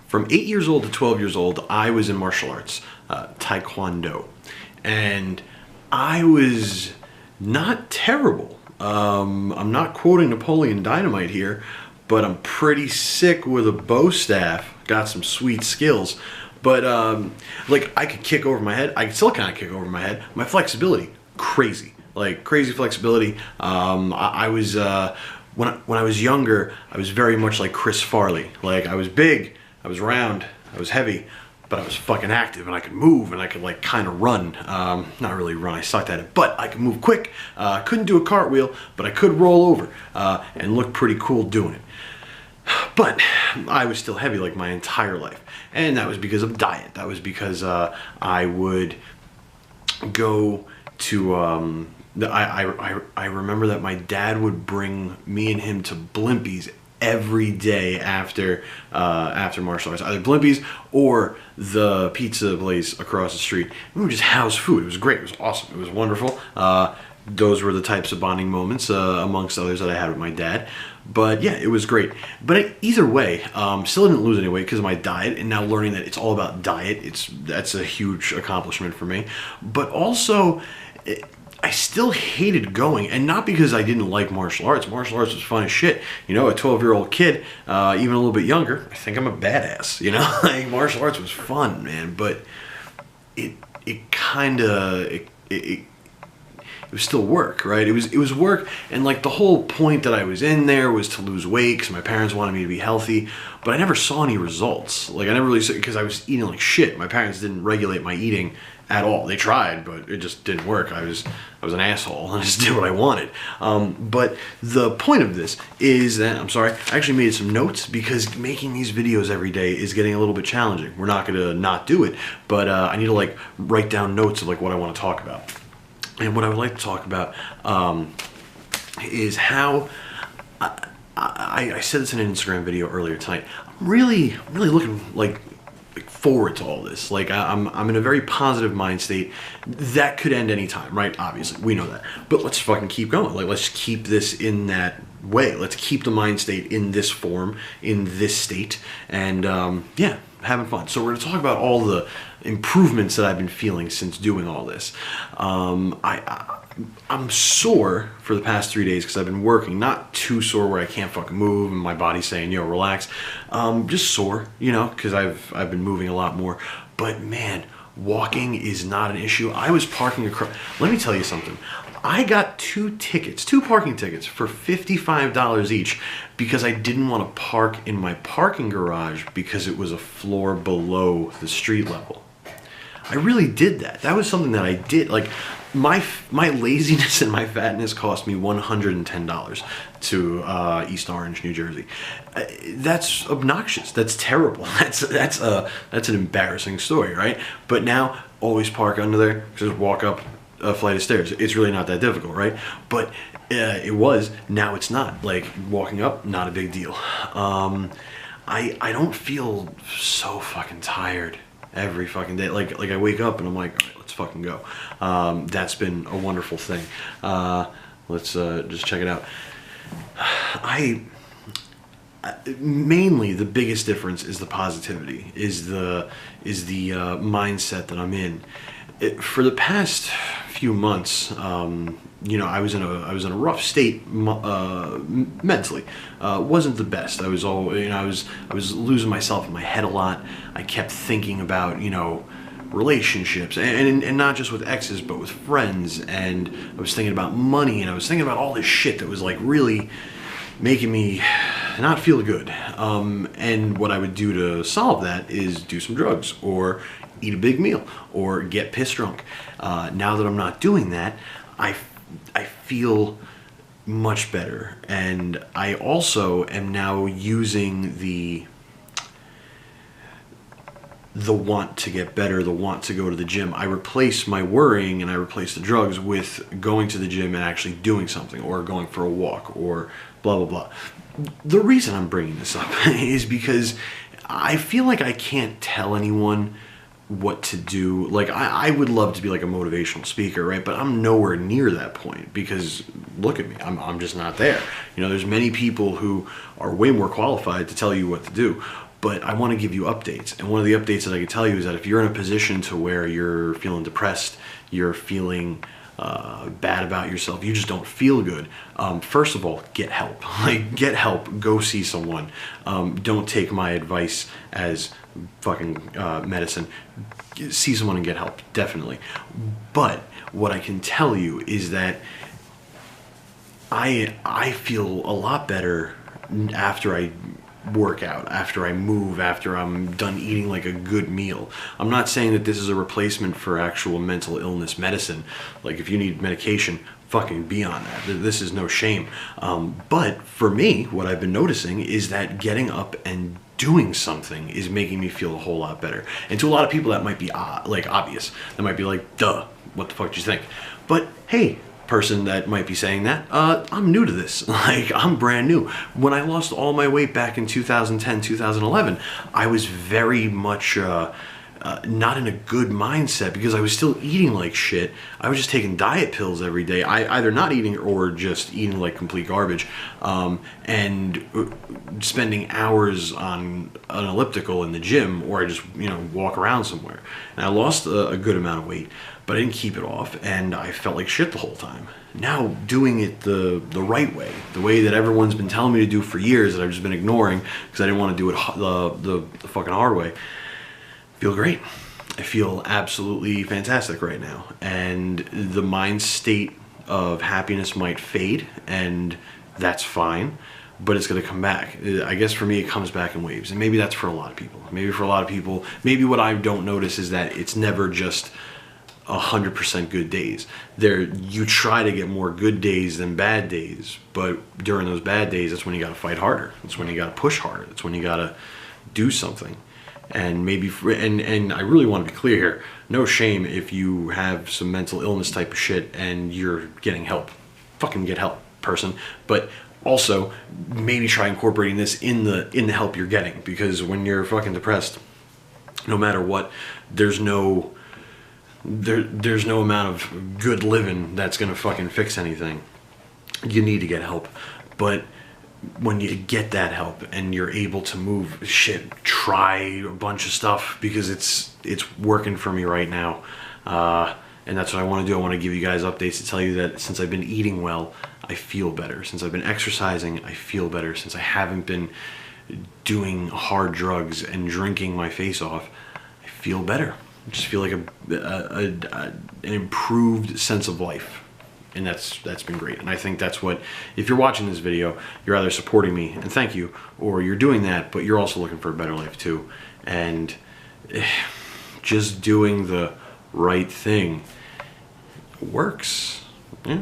From 8 years old to 12 years old, I was in martial arts, Taekwondo. And I was not terrible. I'm not quoting Napoleon Dynamite here, but I'm pretty sick with a bow staff. Got some sweet skills. But, like, I could kick over my head. I could still kind of kick over my head. My flexibility, crazy. Like, crazy flexibility. I was, when I was younger, I was very much like Chris Farley. Like, I was big, I was round, I was heavy, but I was fucking active, and I could move, and I could, like, kind of run. Not really run, I sucked at it, but I could move quick. Couldn't do a cartwheel, but I could roll over and look pretty cool doing it. But I was still heavy like my entire life, and that was because of diet. That was because I would go to I remember that my dad would bring me and him to Blimpies every day after martial arts, either Blimpies or the pizza place across the street. We would just house food. It was great. It was awesome. It was wonderful. Those were the types of bonding moments, amongst others, that I had with my dad. But yeah, it was great. But either way, still didn't lose any weight because of my diet, and now learning that it's all about diet, that's a huge accomplishment for me. But also, I still hated going, and not because I didn't like martial arts. Martial arts was fun as shit. You know, a 12-year-old kid, even a little bit younger, I think I'm a badass, you know? Like, martial arts was fun, man, but it was still work, right? It was work, and like the whole point that I was in there was to lose weight because my parents wanted me to be healthy, but I never saw any results. Like, I never really saw, because I was eating like shit. My parents didn't regulate my eating at all. They tried, but it just didn't work. I was an asshole, and I just did what I wanted. But the point of this is that, I'm sorry, I actually made some notes because making these videos every day is getting a little bit challenging. We're not gonna not do it, but I need to like write down notes of like what I want to talk about. And what I would like to talk about is how I said this in an Instagram video earlier tonight. I'm really looking like forward to all this. Like, I'm in a very positive mind state. That could end any time, right? Obviously, we know that. But let's fucking keep going. Like, let's keep this in that way. Let's keep the mind state in this form, in this state, and yeah, having fun. So we're gonna talk about all the improvements that I've been feeling since doing all this. I'm sore for the past 3 days because I've been working. Not too sore where I can't fucking move and my body's saying, yo, relax. Just sore, you know, because I've been moving a lot more. But man, walking is not an issue. I was parking across. Let me tell you something. I got two parking tickets for $55 each because I didn't want to park in my parking garage because it was a floor below the street level. I really did that. That was something that I did. Like, my laziness and my fatness cost me $110 to East Orange, New Jersey. That's obnoxious. That's terrible. That's an embarrassing story, right? But now, always park under there. Just walk up a flight of stairs. It's really not that difficult, right? But it was. Now it's not. Like, walking up, not a big deal. I don't feel so fucking tired every fucking day. Like I wake up and I'm like, all right, let's fucking go. That's been a wonderful thing. Let's just check it out. Mainly the biggest difference is the positivity, is the mindset that I'm in. For the past few months, you know, I was in a rough state mentally. Wasn't the best. I was losing myself in my head a lot. I kept thinking about, you know, relationships, and not just with exes, but with friends. And I was thinking about money, and I was thinking about all this shit that was like really making me not feel good. And what I would do to solve that is do some drugs, or eat a big meal, or get pissed drunk. Now that I'm not doing that, I feel much better, and I also am now using the want to get better, the want to go to the gym. I replace my worrying and I replace the drugs with going to the gym and actually doing something, or going for a walk, or blah blah blah. The reason I'm bringing this up is because I feel like I can't tell anyone what to do. Like, I would love to be like a motivational speaker, right? But I'm nowhere near that point, because look at me, I'm just not there. You know, there's many people who are way more qualified to tell you what to do, but I want to give you updates. And one of the updates that I can tell you is that if you're in a position to where you're feeling depressed, you're feeling bad about yourself, you just don't feel good, first of all, get help. Like, get help, go see someone. Don't take my advice as fucking medicine. See someone and get help, definitely. But what I can tell you is that I feel a lot better after I work out, after I move, after I'm done eating like a good meal. I'm not saying that this is a replacement for actual mental illness medicine. Like, if you need medication, fucking be on that. This is no shame. But for me, what I've been noticing is that getting up and doing something is making me feel a whole lot better. And to a lot of people that might be like obvious. That might be like, duh, what the fuck do you think? But hey, person that might be saying that, I'm new to this. Like, I'm brand new. When I lost all my weight back in 2010, 2011, I was very much not in a good mindset because I was still eating like shit. I was just taking diet pills every day. I either not eating or just eating like complete garbage, and spending hours on an elliptical in the gym, or I just, walk around somewhere. And I lost a good amount of weight, but I didn't keep it off, and I felt like shit the whole time. Now, doing it the right way, the way that everyone's been telling me to do for years that I've just been ignoring because I didn't want to do it the fucking hard way, feel great. I feel absolutely fantastic right now. And the mind state of happiness might fade, and that's fine, but it's going to come back. I guess for me, it comes back in waves. And maybe that's for a lot of people. Maybe for a lot of people, maybe what I don't notice is that it's never just 100% good days. You try to get more good days than bad days, but during those bad days, that's when you got to fight harder. That's when you got to push harder. That's when you got to do something. And maybe, and I really want to be clear here, no shame if you have some mental illness type of shit and you're getting help. Fucking get help, person. But also, maybe try incorporating this in the help you're getting, because when you're fucking depressed, no matter what, there's no amount of good living that's gonna fucking fix anything. You need to get help. But when you get that help and you're able to move, shit, try a bunch of stuff, because it's working for me right now. And that's what I want to do. I want to give you guys updates to tell you that since I've been eating well, I feel better. Since I've been exercising, I feel better. Since I haven't been doing hard drugs and drinking my face off, I feel better. I just feel like an improved sense of life. And that's been great. And I think that's what, if you're watching this video, you're either supporting me, and thank you, or you're doing that, but you're also looking for a better life too. And just doing the right thing works. Yeah.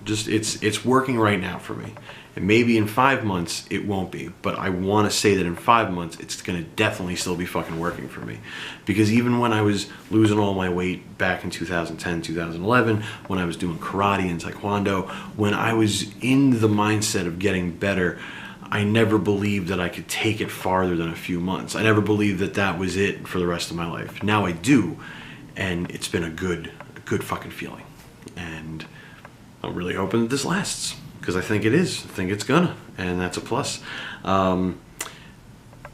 Just it's working right now for me. And maybe in 5 months it won't be, but I want to say that in 5 months it's gonna definitely still be fucking working for me. Because even when I was losing all my weight back in 2010, 2011, when I was doing karate and taekwondo, when I was in the mindset of getting better, I never believed that I could take it farther than a few months. I never believed that that was it for the rest of my life. Now I do, and it's been a good fucking feeling. And I'm really hoping that this lasts, because I think it is. I think it's gonna, and that's a plus.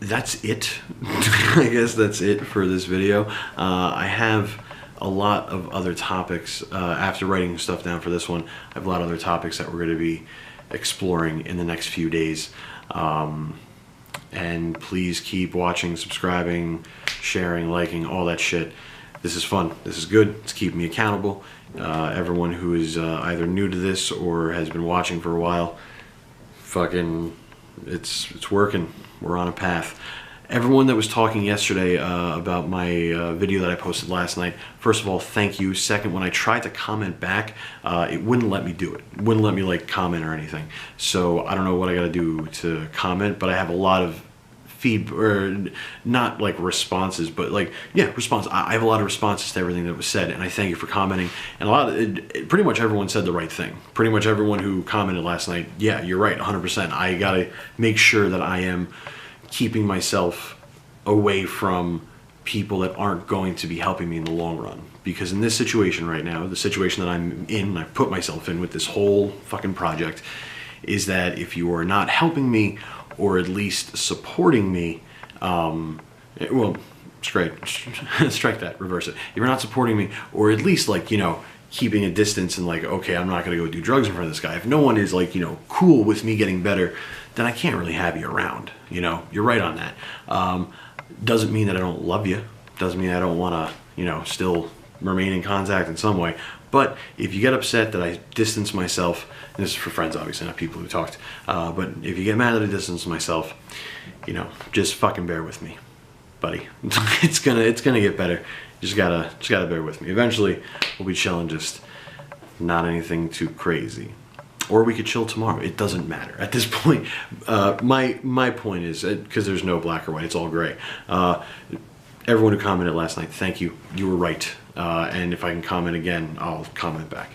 That's it. I guess that's it for this video. I have a lot of other topics after writing stuff down for this one. I have a lot of other topics that we're going to be exploring in the next few days. And please keep watching, subscribing, sharing, liking, all that shit. This is fun. This is good. It's keeping me accountable. Everyone who is either new to this or has been watching for a while, fucking, it's working. We're on a path. Everyone that was talking yesterday about my video that I posted last night, first of all, thank you. Second, when I tried to comment back, it wouldn't let me do it. It wouldn't let me like comment or anything. So I don't know what I gotta do to comment, but I have a lot of or not like responses, but like, yeah, response. I have a lot of responses to everything that was said, and I thank you for commenting. And a lot of pretty much everyone said the right thing. Pretty much everyone who commented last night, yeah, you're right, 100%. I gotta make sure that I am keeping myself away from people that aren't going to be helping me in the long run. Because in this situation right now, the situation that I'm in, I put myself in with this whole fucking project, is that if you are not helping me, or at least supporting me, Well, strike that, reverse it. If you're not supporting me, or at least like, you know, keeping a distance and like, okay, I'm not going to go do drugs in front of this guy. If no one is like, you know, cool with me getting better, then I can't really have you around. You know, you're right on that. Doesn't mean that I don't love you. Doesn't mean I don't want to, you know, still remain in contact in some way. But if you get upset that I distance myself, and this is for friends obviously, not people who talked, but if you get mad that I distance myself, you know, just fucking bear with me, buddy. It's gonna get better. You just gotta bear with me. Eventually we'll be chilling, just not anything too crazy. Or we could chill tomorrow. It doesn't matter at this point. My point is, because there's no black or white, it's all gray. Everyone who commented last night, thank you. You were right. And if I can comment again, I'll comment back.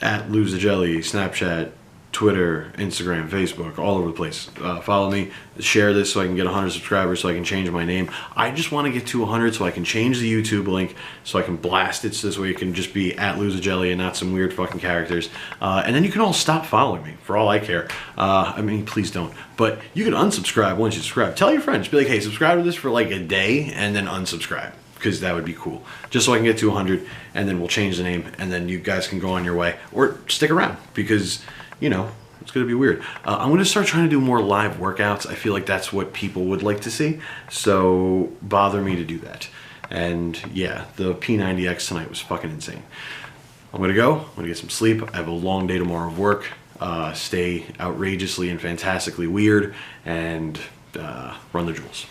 At Lose the Jelly, Snapchat, Twitter, Instagram, Facebook, all over the place. Follow me, share this so I can get 100 subscribers, so I can change my name. I just want to get to 100 so I can change the YouTube link, so I can blast it so this way it can just be at Lose the Jelly and not some weird fucking characters. And then you can all stop following me, for all I care. I mean, please don't. But you can unsubscribe once you subscribe. Tell your friends, be like, hey, subscribe to this for like a day and then unsubscribe, because that would be cool. Just so I can get to 100, and then we'll change the name, and then you guys can go on your way. Or stick around, because, you know, it's going to be weird. I'm going to start trying to do more live workouts. I feel like that's what people would like to see, so bother me to do that. And yeah, the P90X tonight was fucking insane. I'm going to go. I'm going to get some sleep. I have a long day tomorrow of work. Stay outrageously and fantastically weird, and run the jewels.